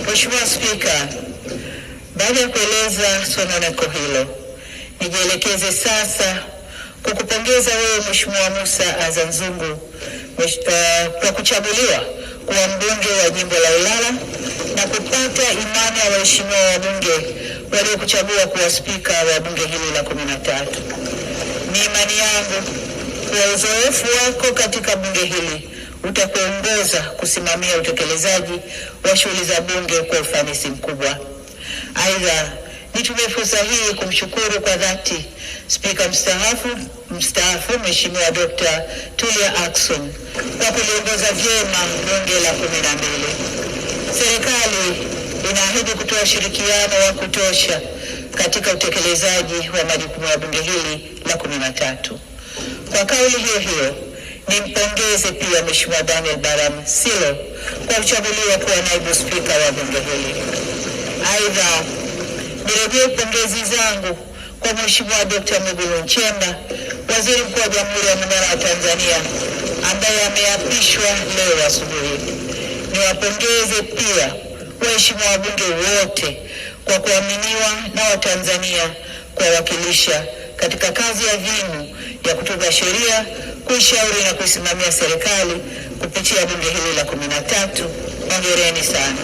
Mheshimiwa Spika, baada ya kueleza sononeko hilo, nijielekeze sasa kukupongeza wewe Mheshimiwa Musa Azzan Zungu kwa kuchaguliwa kuwa mbunge wa jimbo la Ilala na kupata imani ya waheshimiwa wabunge waliokuchagua kuwa spika wa bunge hili la 13. Ni imani yangu kuwa uzoefu wako katika bunge hili utakuongoza kusimamia utekelezaji wa shughuli za bunge kwa ufanisi mkubwa. Aidha, nitumie fursa hii kumshukuru kwa dhati Spika mstaafu Mheshimiwa Dr. Tulia Ackson kwa kuliongoza vyema bunge la 12. Serikali inaahidi kutoa ushirikiano wa kutosha katika utekelezaji wa majukumu ya bunge hili la 13. Kwa kauli hiyo hiyo, nimpongeze pia Mheshimiwa Daniel Baram Silo kwa kuchaguliwa kuwa naibu spika wa bunge hili. Aidha, nirejee pongezi zangu kwa Mheshimiwa Dr. Mwigulu Nchemba, Waziri Mkuu wa Jamhuri ya Muungano wa Tanzania, ambaye ameapishwa leo asubuhi. Niwapongeze pia waheshimiwa wabunge wote kwa kuaminiwa na Watanzania kuwawakilisha katika kazi adhimu ya kutunga sheria, kuishauri na kuisimamia serikali kupitia bunge hili la 13. Hongereni sana.